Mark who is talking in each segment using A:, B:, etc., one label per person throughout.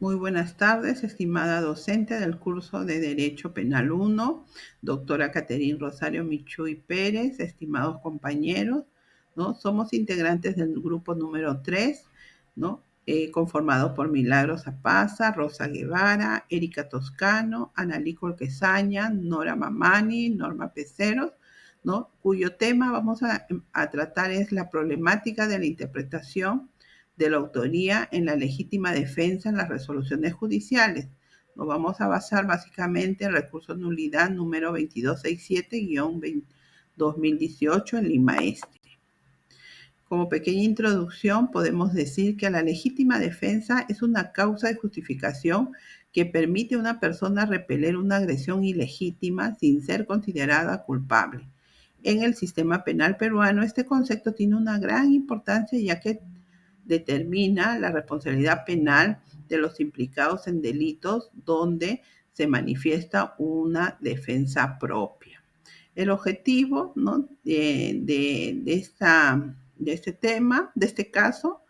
A: Muy buenas tardes, estimada docente del curso de Derecho Penal 1, doctora Caterín Rosario Michuy Pérez, estimados compañeros, ¿no? Somos integrantes del grupo número 3, ¿no? Conformado por Milagros Apaza, Rosa Guevara, Erika Toscano, Analí Colquesaña, Nora Mamani, Norma Peceros, ¿no? Cuyo tema vamos a tratar es la problemática de la interpretación de la autoría en la legítima defensa en las resoluciones judiciales. Nos vamos a basar básicamente en el recurso de nulidad número 2267-2018 en Lima Este. Como pequeña introducción, podemos decir que la legítima defensa es una causa de justificación que permite a una persona repeler una agresión ilegítima sin ser considerada culpable. En el sistema penal peruano, este concepto tiene una gran importancia ya que determina la responsabilidad penal de los implicados en delitos donde se manifiesta una defensa propia. El objetivo, ¿no? de este tema, de este caso,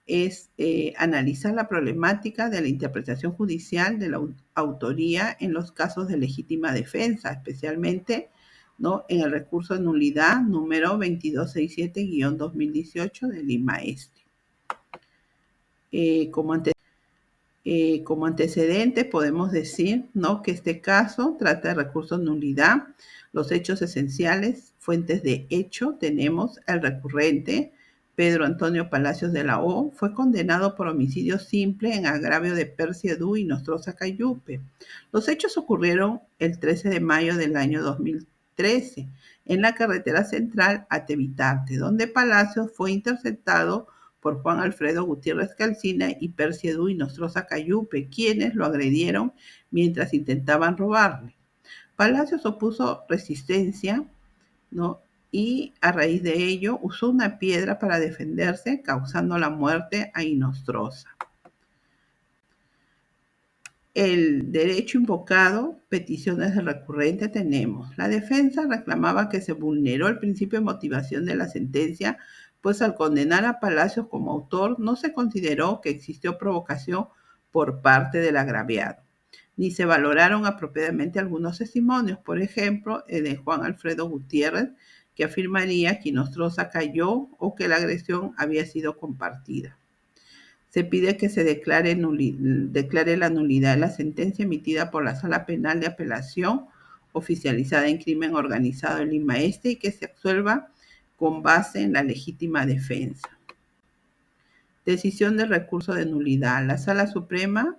A: es analizar la problemática de la interpretación judicial de la autoría en los casos de legítima defensa, especialmente, ¿no? En el recurso de nulidad número 2267-2018 de Lima Este. Como antecedente podemos decir, ¿no? que este caso trata de recursos de nulidad. Los hechos esenciales, fuentes de hecho, tenemos el recurrente Pedro Antonio Palacios de la O, fue condenado por homicidio simple en agravio de Percy Edu y Nostroza Cayupe. Los hechos ocurrieron el 13 de mayo del año 2013 en la carretera central a Tebitarte, donde Palacios fue interceptado por Juan Alfredo Gutiérrez Calcina y Percy Edu y Nostroza Cayupe, quienes lo agredieron mientras intentaban robarle. Palacios opuso resistencia, ¿no? Y a raíz de ello usó una piedra para defenderse, causando la muerte a Inostroza. El derecho invocado, peticiones del recurrente tenemos. La defensa reclamaba que se vulneró el principio de motivación de la sentencia, pues al condenar a Palacios como autor no se consideró que existió provocación por parte del agraviado, ni se valoraron apropiadamente algunos testimonios, por ejemplo, el de Juan Alfredo Gutiérrez, que afirmaría que Inostroza cayó o que la agresión había sido compartida. Se pide que se declare la nulidad de la sentencia emitida por la Sala Penal de Apelación oficializada en crimen organizado en Lima Este y que se absuelva con base en la legítima defensa. Decisión del recurso de nulidad. La Sala Suprema,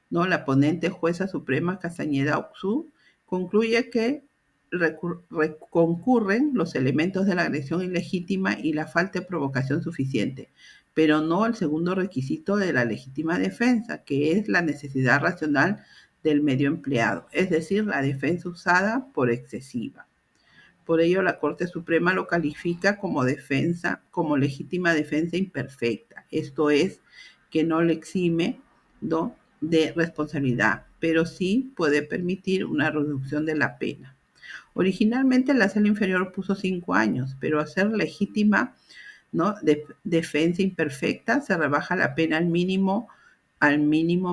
A: ¿no? La ponente jueza suprema Castañeda Oxú concluye que concurren los elementos de la agresión ilegítima y la falta de provocación suficiente, pero no el segundo requisito de la legítima defensa, que es la necesidad racional del medio empleado, es decir, la defensa usada por excesiva. Por ello, la Corte Suprema lo califica como legítima defensa imperfecta. Esto es, que no le exime, ¿no? de responsabilidad, pero sí puede permitir una reducción de la pena. Originalmente la Sala Inferior puso 5 años, pero al ser legítima, ¿no? defensa imperfecta, se rebaja la pena al mínimo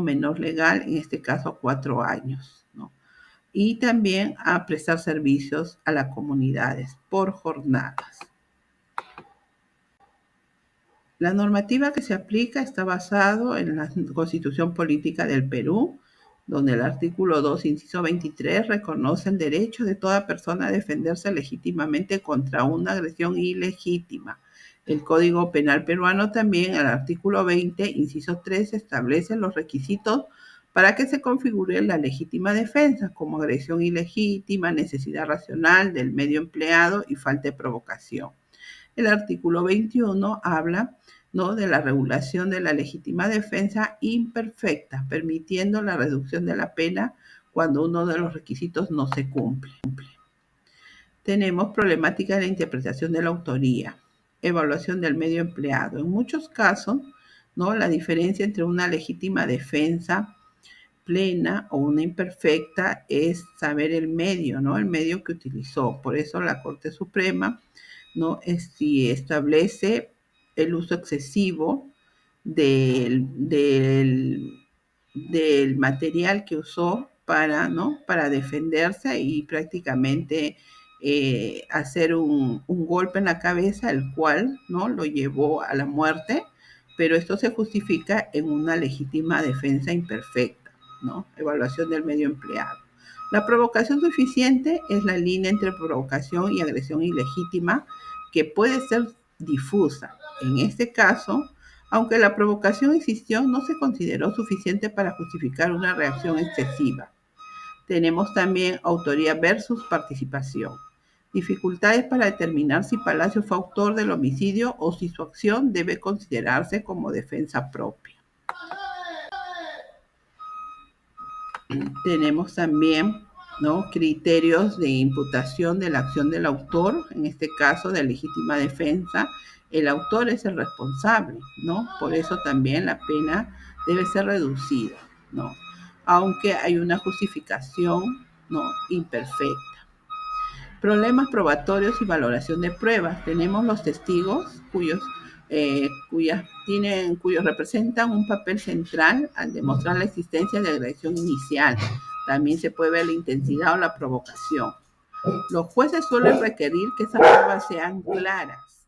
A: menor legal, en este caso a 4 años, ¿no? Y también a prestar servicios a las comunidades por jornadas. La normativa que se aplica está basado en la Constitución Política del Perú, donde el artículo 2, inciso 23, reconoce el derecho de toda persona a defenderse legítimamente contra una agresión ilegítima. El Código Penal peruano también, el artículo 20, inciso 3, establece los requisitos para que se configure la legítima defensa, como agresión ilegítima, necesidad racional del medio empleado y falta de provocación. El artículo 21 habla, ¿no? de la regulación de la legítima defensa imperfecta, permitiendo la reducción de la pena cuando uno de los requisitos no se cumple. Tenemos problemática de la interpretación de la autoría, evaluación del medio empleado. En muchos casos, ¿no? la diferencia entre una legítima defensa plena o una imperfecta es saber el medio, ¿no? El medio que utilizó. Por eso la Corte Suprema, ¿no? Si establece el uso excesivo del del material que usó para, ¿no? para defenderse y prácticamente hacer un golpe en la cabeza, el cual, ¿no? lo llevó a la muerte, pero esto se justifica en una legítima defensa imperfecta, ¿no? Evaluación del medio empleado. La provocación suficiente es la línea entre provocación y agresión ilegítima, que puede ser difusa. En este caso, aunque la provocación existió, no se consideró suficiente para justificar una reacción excesiva. Tenemos también autoría versus participación. Dificultades para determinar si Palacio fue autor del homicidio o si su acción debe considerarse como defensa propia. Tenemos también, ¿no? criterios de imputación de la acción del autor, en este caso de legítima defensa. El autor es el responsable, ¿no? Por eso también la pena debe ser reducida, ¿no? Aunque hay una justificación, ¿no? imperfecta. Problemas probatorios y valoración de pruebas. Tenemos los testigos cuyos representan un papel central al demostrar la existencia de agresión inicial. También se puede ver la intensidad o la provocación. Los jueces suelen requerir que esas pruebas sean claras,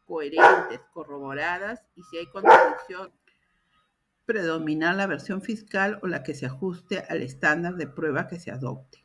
A: coherentes, corroboradas, y si hay contradicción, predominar la versión fiscal o la que se ajuste al estándar de prueba que se adopte.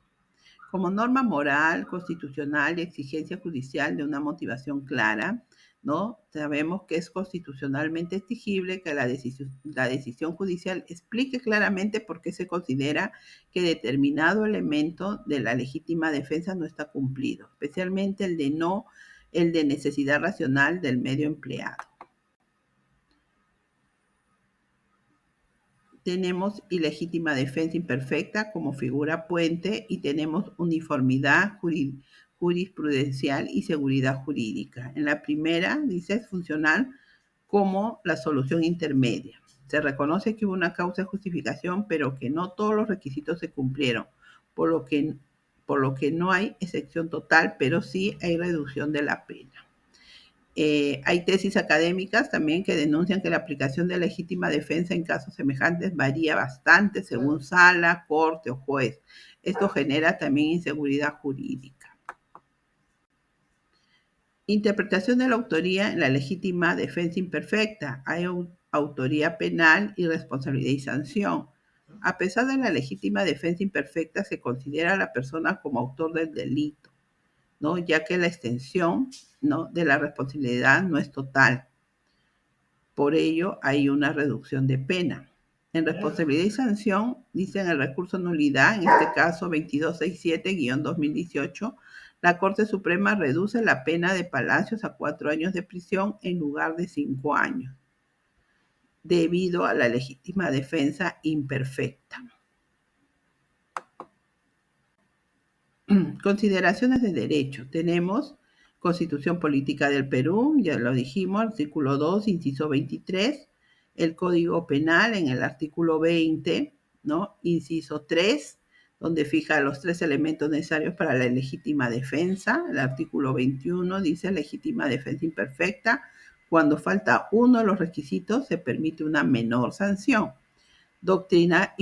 A: Como norma moral, constitucional y exigencia judicial de una motivación clara, ¿no? Sabemos que es constitucionalmente exigible que la decisión judicial explique claramente por qué se considera que determinado elemento de la legítima defensa no está cumplido, especialmente el de necesidad racional del medio empleado. Tenemos ilegítima defensa imperfecta como figura puente y tenemos uniformidad jurisprudencial y seguridad jurídica. En la primera dice es funcional como la solución intermedia. Se reconoce que hubo una causa de justificación, pero que no todos los requisitos se cumplieron, por lo que no hay excepción total, pero sí hay reducción de la pena. Hay tesis académicas también que denuncian que la aplicación de legítima defensa en casos semejantes varía bastante según sala, corte o juez. Esto genera también inseguridad jurídica. Interpretación de la autoría en la legítima defensa imperfecta. Hay autoría penal y responsabilidad y sanción. A pesar de la legítima defensa imperfecta, se considera a la persona como autor del delito, ¿no? Ya que la extensión, ¿no? de la responsabilidad no es total. Por ello, hay una reducción de pena. En responsabilidad y sanción, dicen el recurso nulidad, en este caso 2267-2018, la Corte Suprema reduce la pena de Palacios a 4 años de prisión en lugar de 5 años, debido a la legítima defensa imperfecta. Consideraciones de derecho. Tenemos Constitución Política del Perú, ya lo dijimos, artículo 2, inciso 23, el Código Penal en el artículo 20, ¿no? Inciso 3, donde fija los 3 elementos necesarios para la legítima defensa. El artículo 21 dice legítima defensa imperfecta. Cuando falta uno de los requisitos, se permite una menor sanción. Doctrina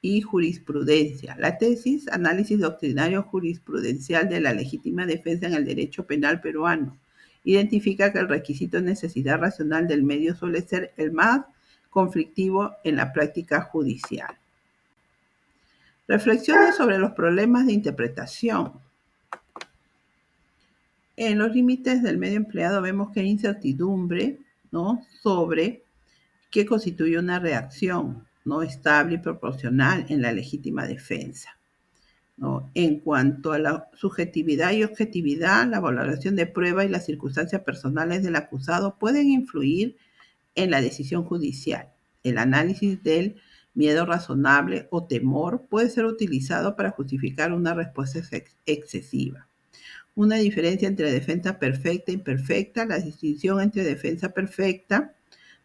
A: y jurisprudencia. La tesis, análisis doctrinario jurisprudencial de la legítima defensa en el derecho penal peruano, identifica que el requisito de necesidad racional del medio suele ser el más conflictivo en la práctica judicial. Reflexiones sobre los problemas de interpretación. En los límites del medio empleado vemos que hay incertidumbre, ¿no? sobre qué constituye una reacción, ¿no? estable y proporcional en la legítima defensa, ¿no? En cuanto a la subjetividad y objetividad, la valoración de prueba y las circunstancias personales del acusado pueden influir en la decisión judicial. El análisis del miedo razonable o temor puede ser utilizado para justificar una respuesta excesiva. Una diferencia entre defensa perfecta e imperfecta, la distinción entre defensa perfecta,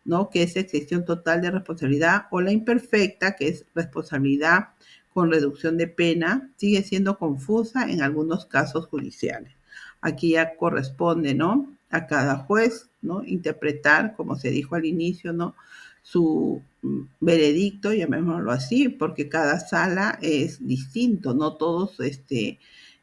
A: ¿no? que es excepción total de responsabilidad, o la imperfecta, que es responsabilidad con reducción de pena, sigue siendo confusa en algunos casos judiciales. Aquí ya corresponde, ¿no? a cada juez, ¿no? interpretar, como se dijo al inicio, ¿no? su veredicto, llamémoslo así, porque cada sala es distinto, no todos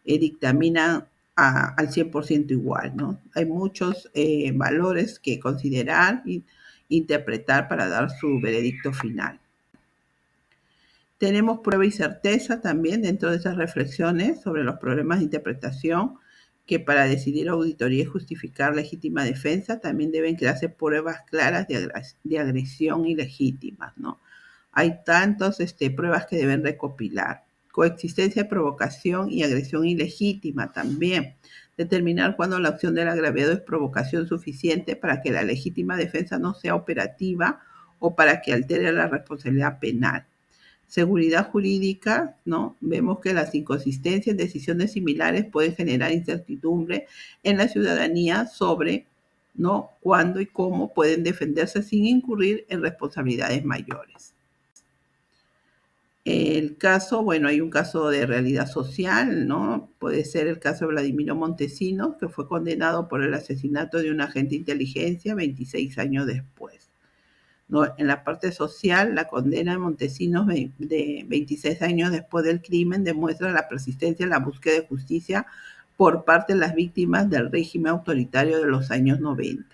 A: dictaminan al 100% igual, ¿no? Hay muchos valores que considerar y interpretar para dar su veredicto final. Tenemos prueba y certeza también dentro de esas reflexiones sobre los problemas de interpretación, que para decidir auditoría y justificar legítima defensa también deben crearse pruebas claras de agresión ilegítima, ¿no? Hay tantas pruebas que deben recopilar. Coexistencia de provocación y agresión ilegítima también. Determinar cuándo la acción del agraviado es provocación suficiente para que la legítima defensa no sea operativa o para que altere la responsabilidad penal. Seguridad jurídica, ¿no? Vemos que las inconsistencias en decisiones similares pueden generar incertidumbre en la ciudadanía sobre, ¿no?, cuándo y cómo pueden defenderse sin incurrir en responsabilidades mayores. El caso, bueno, hay un caso de realidad social, ¿no? Puede ser el caso de Vladimiro Montesinos, que fue condenado por el asesinato de un agente de inteligencia 26 años después, ¿no? En la parte social, la condena de Montesinos de 26 años después del crimen demuestra la persistencia en la búsqueda de justicia por parte de las víctimas del régimen autoritario de los años 90.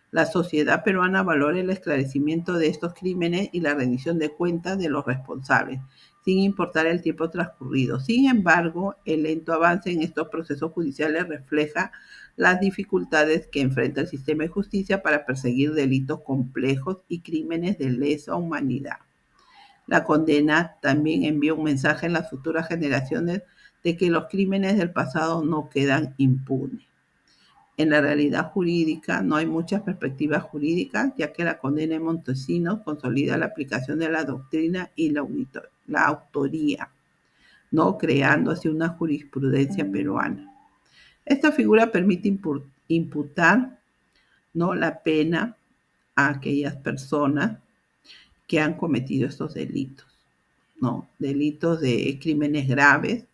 A: La sociedad peruana valora el esclarecimiento de estos crímenes y la rendición de cuentas de los responsables, sin importar el tiempo transcurrido. Sin embargo, el lento avance en estos procesos judiciales refleja las dificultades que enfrenta el sistema de justicia para perseguir delitos complejos y crímenes de lesa humanidad. La condena también envía un mensaje en las futuras generaciones de que los crímenes del pasado no quedan impunes. En la realidad jurídica no hay muchas perspectivas jurídicas, ya que la condena de Montesinos consolida la aplicación de la doctrina y la autoría, ¿no?, creando así una jurisprudencia peruana. Esta figura permite imputar, ¿no?, la pena a aquellas personas que han cometido estos delitos, ¿no? Delitos de crímenes graves,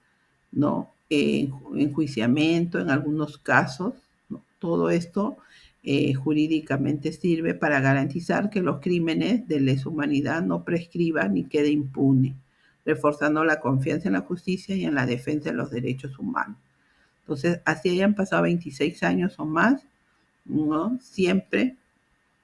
A: ¿no? Enjuiciamiento en algunos casos, ¿no? Todo esto jurídicamente sirve para garantizar que los crímenes de lesa humanidad no prescriban ni quede impune, reforzando la confianza en la justicia y en la defensa de los derechos humanos. Entonces, así hayan pasado 26 años o más, ¿no?, siempre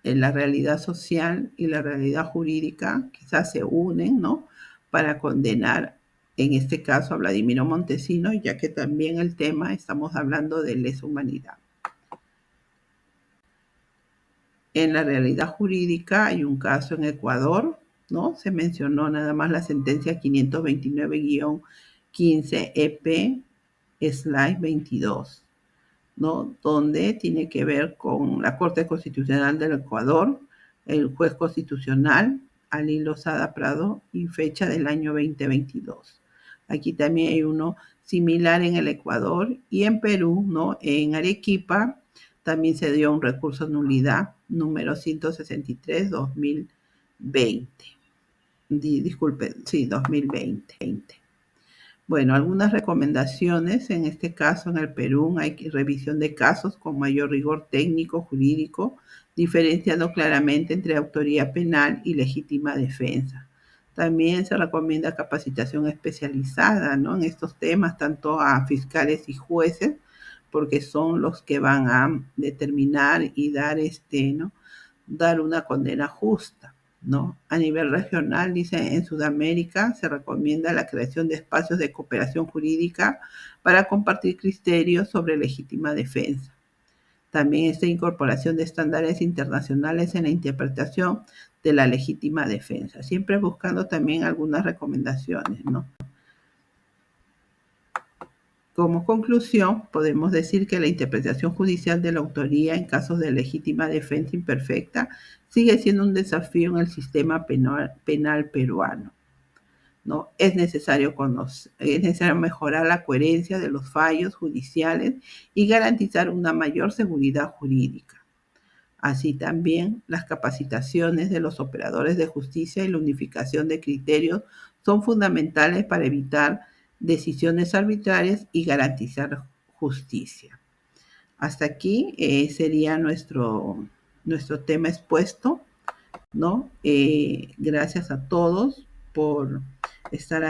A: en la realidad social y la realidad jurídica quizás se unen, ¿no?, para condenar, en este caso, a Vladimiro Montesinos, ya que también el tema, estamos hablando de lesa humanidad. En la realidad jurídica hay un caso en Ecuador, ¿no? Se mencionó nada más la sentencia 529-15-EP/22, ¿no?, donde tiene que ver con la Corte Constitucional del Ecuador, el juez constitucional Ali Lozada Prado y fecha del año 2022. Aquí también hay uno similar en el Ecuador y en Perú, ¿no? En Arequipa también se dio un recurso de nulidad número 163/2020. Disculpen, sí, 2020. Bueno, algunas recomendaciones, en este caso en el Perú hay revisión de casos con mayor rigor técnico, jurídico, diferenciando claramente entre autoría penal y legítima defensa. También se recomienda capacitación especializada, ¿no?, en estos temas, tanto a fiscales y jueces, porque son los que van a determinar y dar, ¿no?, dar una condena justa, ¿no? A nivel regional, dice, en Sudamérica se recomienda la creación de espacios de cooperación jurídica para compartir criterios sobre legítima defensa. También esta incorporación de estándares internacionales en la interpretación de la legítima defensa, siempre buscando también algunas recomendaciones, ¿no? Como conclusión, podemos decir que la interpretación judicial de la autoría en casos de legítima defensa imperfecta sigue siendo un desafío en el sistema penal peruano, ¿no? Es necesario mejorar la coherencia de los fallos judiciales y garantizar una mayor seguridad jurídica. Así también, las capacitaciones de los operadores de justicia y la unificación de criterios son fundamentales para evitar decisiones arbitrarias y garantizar justicia. Hasta aquí sería nuestro tema expuesto. ¿no? Gracias a todos por estar